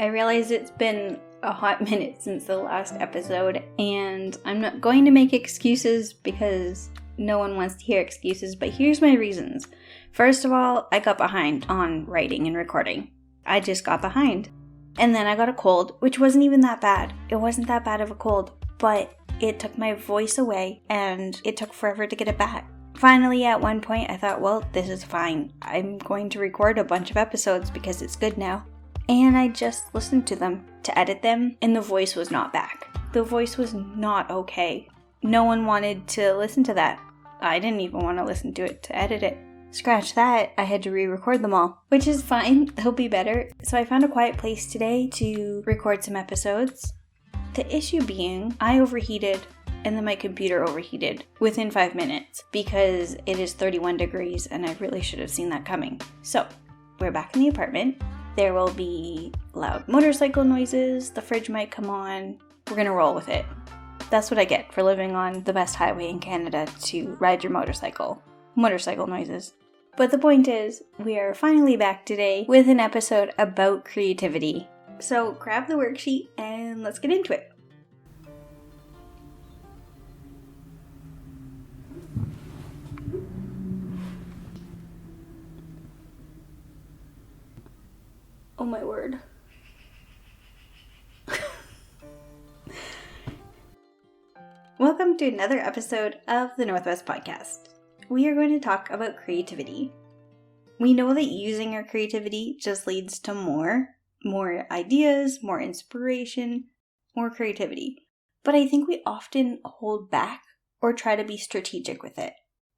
I realize it's been a hot minute since the last episode, and I'm not going to make excuses because no one wants to hear excuses, but here's my reasons. First of all, I got behind on writing and recording. I just got behind. And then I got a cold, which wasn't even that bad. It wasn't that bad of a cold, but it took my voice away, and it took forever to get it back. Finally, at one point, I thought, well, this is fine. I'm going to record a bunch of episodes because it's good now. And I just listened to them to edit them, and the voice was not back. The voice was not okay. No one wanted to listen to that. I didn't even want to listen to it to edit it. Scratch that, I had to re-record them all, which is fine, they'll be better. So I found a quiet place today to record some episodes. The issue being, I overheated and then my computer overheated within 5 minutes because it is 31 degrees and I really should have seen that coming. So, we're back in the apartment. There will be loud motorcycle noises, the fridge might come on. We're gonna roll with it. That's what I get for living on the best highway in Canada to ride your motorcycle. Motorcycle noises. But the point is, we are finally back today with an episode about creativity. So grab the worksheet and let's get into it. Oh my word. Welcome to another episode of the Northwest Podcast. We are going to talk about creativity. We know that using our creativity just leads to more ideas, more inspiration, more creativity. But I think we often hold back or try to be strategic with it.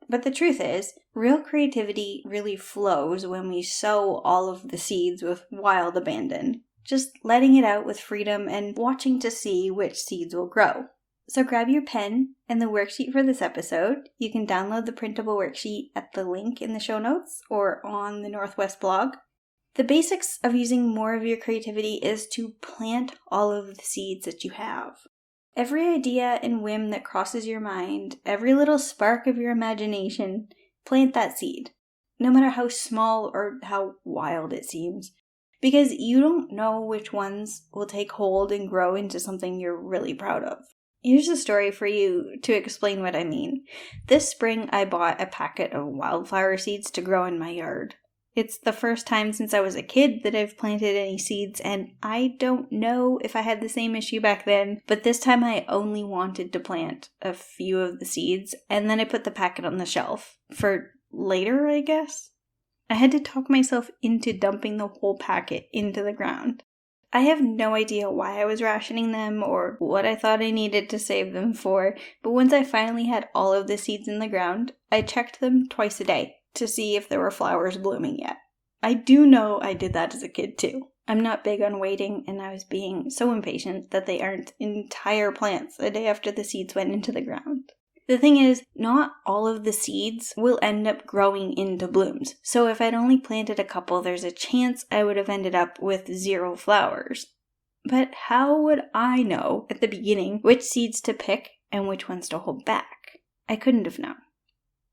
But the truth is, real creativity really flows when we sow all of the seeds with wild abandon, just letting it out with freedom and watching to see which seeds will grow. So grab your pen and the worksheet for this episode. You can download the printable worksheet at the link in the show notes or on the Northwest blog. The basics of using more of your creativity is to plant all of the seeds that you have. Every idea and whim that crosses your mind, every little spark of your imagination, plant that seed, no matter how small or how wild it seems, because you don't know which ones will take hold and grow into something you're really proud of. Here's a story for you to explain what I mean. This spring, I bought a packet of wildflower seeds to grow in my yard. It's the first time since I was a kid that I've planted any seeds, and I don't know if I had the same issue back then, but this time I only wanted to plant a few of the seeds, and then I put the packet on the shelf. For later, I guess? I had to talk myself into dumping the whole packet into the ground. I have no idea why I was rationing them or what I thought I needed to save them for, but once I finally had all of the seeds in the ground, I checked them twice a day to see if there were flowers blooming yet. I do know I did that as a kid too. I'm not big on waiting, and I was being so impatient that they aren't entire plants a day after the seeds went into the ground. The thing is, not all of the seeds will end up growing into blooms. So if I'd only planted a couple, there's a chance I would have ended up with 0 flowers. But how would I know at the beginning which seeds to pick and which ones to hold back? I couldn't have known.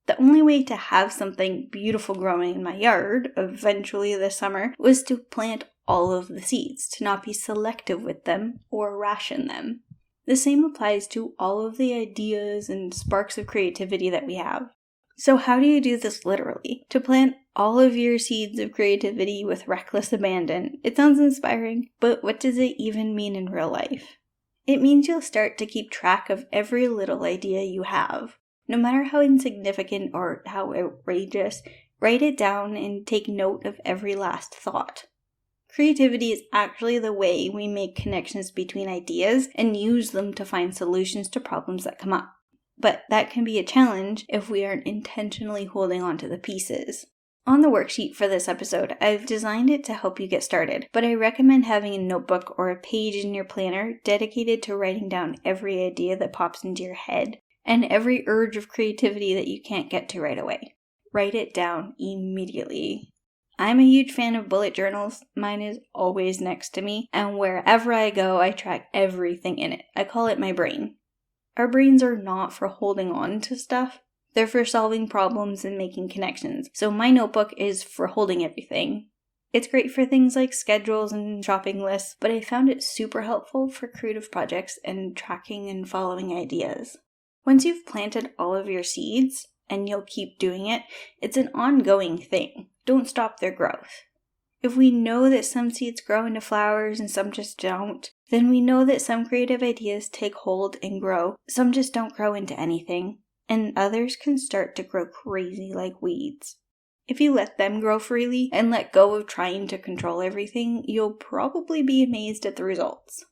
The only way to have something beautiful growing in my yard eventually this summer was to plant all of the seeds, to not be selective with them or ration them. The same applies to all of the ideas and sparks of creativity that we have. So how do you do this literally? To plant all of your seeds of creativity with reckless abandon. It sounds inspiring, but what does it even mean in real life? It means you'll start to keep track of every little idea you have. No matter how insignificant or how outrageous, write it down and take note of every last thought. Creativity is actually the way we make connections between ideas and use them to find solutions to problems that come up. But that can be a challenge if we aren't intentionally holding on to the pieces. On the worksheet for this episode, I've designed it to help you get started, but I recommend having a notebook or a page in your planner dedicated to writing down every idea that pops into your head and every urge of creativity that you can't get to right away. Write it down immediately. I'm a huge fan of bullet journals. Mine is always next to me, and wherever I go, I track everything in it. I call it my brain. Our brains are not for holding on to stuff. They're for solving problems and making connections. So my notebook is for holding everything. It's great for things like schedules and shopping lists, but I found it super helpful for creative projects and tracking and following ideas. Once you've planted all of your seeds, and you'll keep doing it, it's an ongoing thing. Don't stop their growth. If we know that some seeds grow into flowers and some just don't, then we know that some creative ideas take hold and grow. Some just don't grow into anything, and others can start to grow crazy like weeds. If you let them grow freely and let go of trying to control everything, you'll probably be amazed at the results.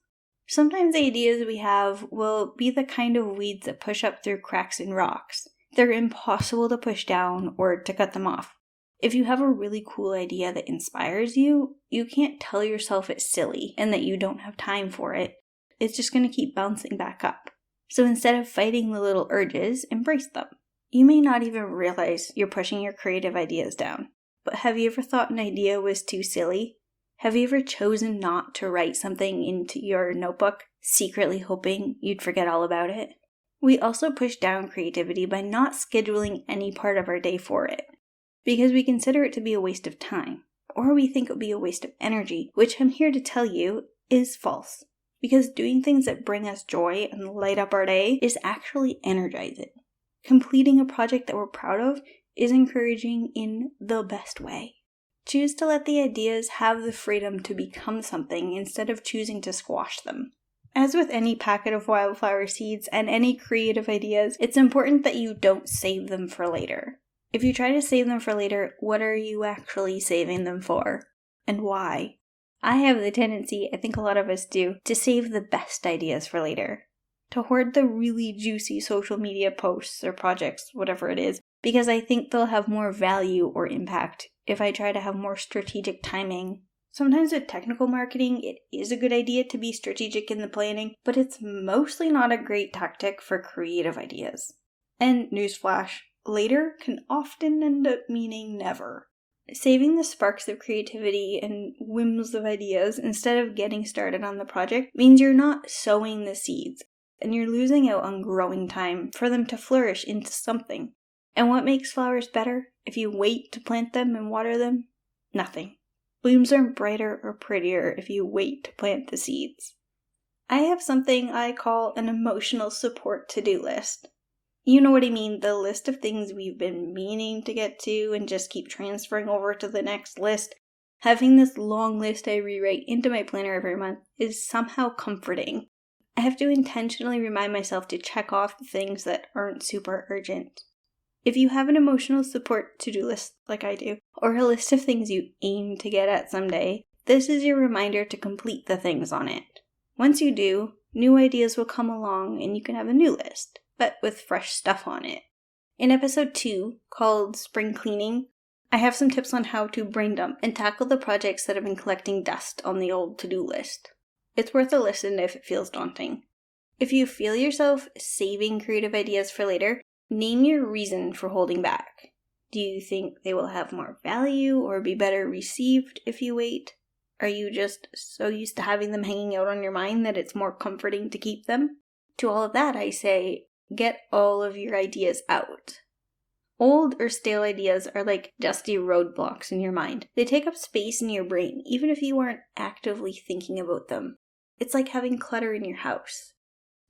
Sometimes the ideas we have will be the kind of weeds that push up through cracks in rocks. They're impossible to push down or to cut them off. If you have a really cool idea that inspires you, you can't tell yourself it's silly and that you don't have time for it. It's just going to keep bouncing back up. So instead of fighting the little urges, embrace them. You may not even realize you're pushing your creative ideas down. But have you ever thought an idea was too silly? Have you ever chosen not to write something into your notebook, secretly hoping you'd forget all about it? We also push down creativity by not scheduling any part of our day for it, because we consider it to be a waste of time, or we think it would be a waste of energy, which I'm here to tell you is false. Because doing things that bring us joy and light up our day is actually energizing. Completing a project that we're proud of is encouraging in the best way. Choose to let the ideas have the freedom to become something instead of choosing to squash them. As with any packet of wildflower seeds and any creative ideas, it's important that you don't save them for later. If you try to save them for later, what are you actually saving them for? And why? I have the tendency, I think a lot of us do, to save the best ideas for later. To hoard the really juicy social media posts or projects, whatever it is, because I think they'll have more value or impact if I try to have more strategic timing. Sometimes with technical marketing, it is a good idea to be strategic in the planning, but it's mostly not a great tactic for creative ideas. And newsflash, later can often end up meaning never. Saving the sparks of creativity and whims of ideas instead of getting started on the project means you're not sowing the seeds, and you're losing out on growing time for them to flourish into something. And what makes flowers better if you wait to plant them and water them? Nothing. Blooms aren't brighter or prettier if you wait to plant the seeds. I have something I call an emotional support to-do list. You know what I mean, the list of things we've been meaning to get to and just keep transferring over to the next list. Having this long list I rewrite into my planner every month is somehow comforting. I have to intentionally remind myself to check off the things that aren't super urgent. If you have an emotional support to-do list like I do, or a list of things you aim to get at someday, this is your reminder to complete the things on it. Once you do, new ideas will come along and you can have a new list, but with fresh stuff on it. In episode 2, called Spring Cleaning, I have some tips on how to brain dump and tackle the projects that have been collecting dust on the old to-do list. It's worth a listen if it feels daunting. If you feel yourself saving creative ideas for later, name your reason for holding back. Do you think they will have more value or be better received if you wait? Are you just so used to having them hanging out on your mind that it's more comforting to keep them? To all of that, I say, get all of your ideas out. Old or stale ideas are like dusty roadblocks in your mind. They take up space in your brain, even if you aren't actively thinking about them. It's like having clutter in your house.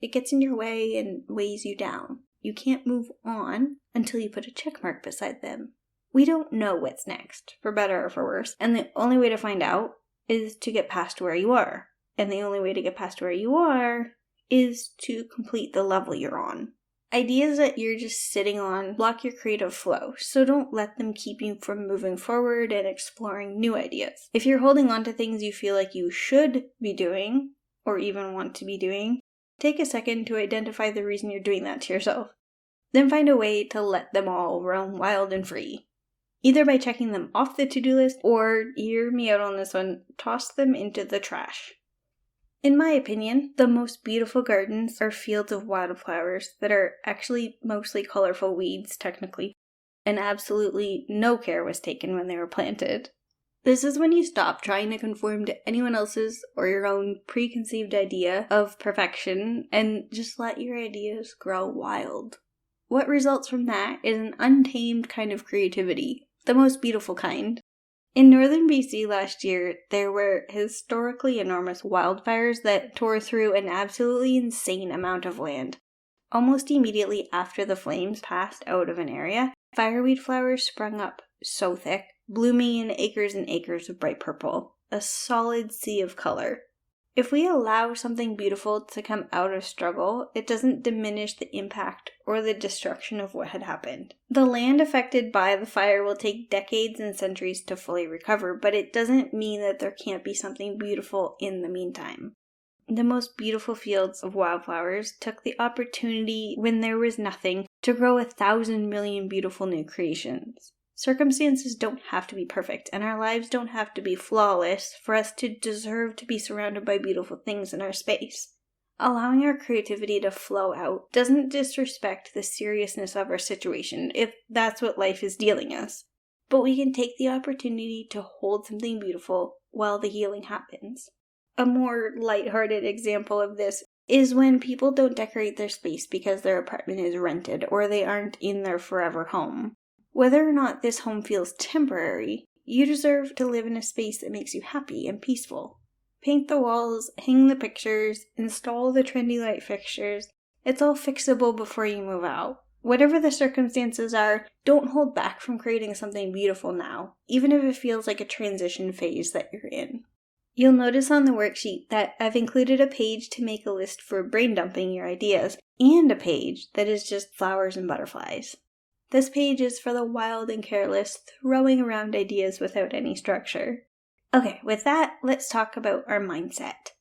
It gets in your way and weighs you down. You can't move on until you put a check mark beside them. We don't know what's next, for better or for worse, and the only way to find out is to get past where you are. And the only way to get past where you are is to complete the level you're on. Ideas that you're just sitting on block your creative flow, so don't let them keep you from moving forward and exploring new ideas. If you're holding on to things you feel like you should be doing, or even want to be doing, take a second to identify the reason you're doing that to yourself. Then find a way to let them all roam wild and free. Either by checking them off the to-do list, or, hear me out on this one, toss them into the trash. In my opinion, the most beautiful gardens are fields of wildflowers that are actually mostly colorful weeds, technically, and absolutely no care was taken when they were planted. This is when you stop trying to conform to anyone else's or your own preconceived idea of perfection and just let your ideas grow wild. What results from that is an untamed kind of creativity, the most beautiful kind. In northern BC last year, there were historically enormous wildfires that tore through an absolutely insane amount of land. Almost immediately after the flames passed out of an area, fireweed flowers sprung up so thick, blooming in acres and acres of bright purple, a solid sea of color. If we allow something beautiful to come out of struggle, it doesn't diminish the impact or the destruction of what had happened. The land affected by the fire will take decades and centuries to fully recover, but it doesn't mean that there can't be something beautiful in the meantime. The most beautiful fields of wildflowers took the opportunity when there was nothing to grow 1,000 million beautiful new creations. Circumstances don't have to be perfect, and our lives don't have to be flawless for us to deserve to be surrounded by beautiful things in our space. Allowing our creativity to flow out doesn't disrespect the seriousness of our situation, if that's what life is dealing us. But we can take the opportunity to hold something beautiful while the healing happens. A more lighthearted example of this is when people don't decorate their space because their apartment is rented or they aren't in their forever home. Whether or not this home feels temporary, you deserve to live in a space that makes you happy and peaceful. Paint the walls, hang the pictures, install the trendy light fixtures. It's all fixable before you move out. Whatever the circumstances are, don't hold back from creating something beautiful now, even if it feels like a transition phase that you're in. You'll notice on the worksheet that I've included a page to make a list for brain dumping your ideas, and a page that is just flowers and butterflies. This page is for the wild and careless, throwing around ideas without any structure. Okay, with that, let's talk about our mindset.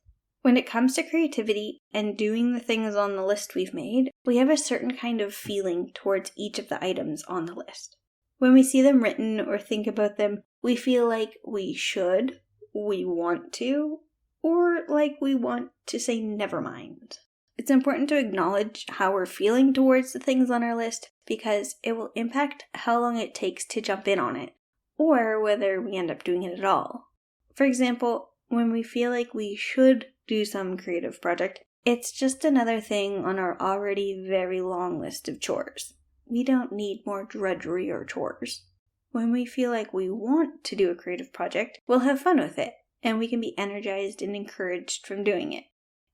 When it comes to creativity and doing the things on the list we've made, we have a certain kind of feeling towards each of the items on the list. When we see them written or think about them, we feel like we should, we want to, or like we want to say never mind. It's important to acknowledge how we're feeling towards the things on our list because it will impact how long it takes to jump in on it, or whether we end up doing it at all. For example, when we feel like we should do some creative project, it's just another thing on our already very long list of chores. We don't need more drudgery or chores. When we feel like we want to do a creative project, we'll have fun with it, and we can be energized and encouraged from doing it.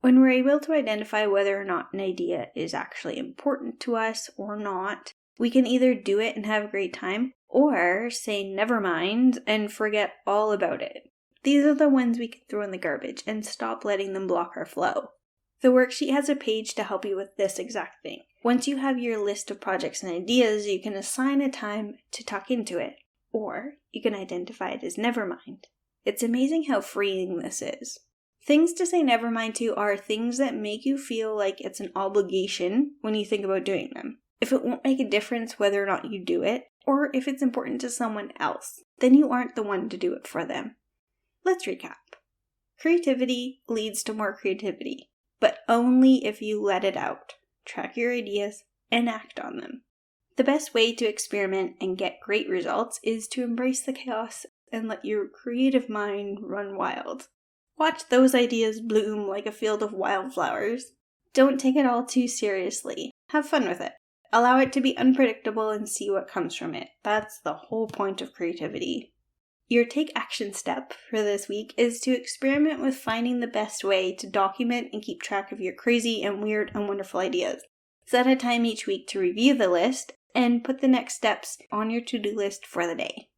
When we're able to identify whether or not an idea is actually important to us or not, we can either do it and have a great time, or say never mind and forget all about it. These are the ones we can throw in the garbage and stop letting them block our flow. The worksheet has a page to help you with this exact thing. Once you have your list of projects and ideas, you can assign a time to tuck into it, or you can identify it as never mind. It's amazing how freeing this is. Things to say never mind to are things that make you feel like it's an obligation when you think about doing them. If it won't make a difference whether or not you do it, or if it's important to someone else, then you aren't the one to do it for them. Let's recap. Creativity leads to more creativity, but only if you let it out, track your ideas, and act on them. The best way to experiment and get great results is to embrace the chaos and let your creative mind run wild. Watch those ideas bloom like a field of wildflowers. Don't take it all too seriously. Have fun with it. Allow it to be unpredictable and see what comes from it. That's the whole point of creativity. Your take action step for this week is to experiment with finding the best way to document and keep track of your crazy and weird and wonderful ideas. Set a time each week to review the list and put the next steps on your to-do list for the day.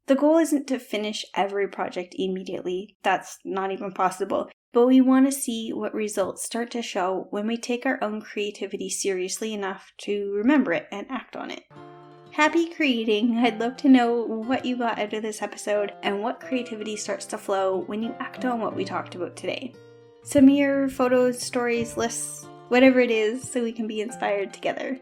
The goal isn't to finish every project immediately, that's not even possible, but we want to see what results start to show when we take our own creativity seriously enough to remember it and act on it. Happy creating! I'd love to know what you got out of this episode and what creativity starts to flow when you act on what we talked about today. Send me your photos, stories, lists, whatever it is, so we can be inspired together.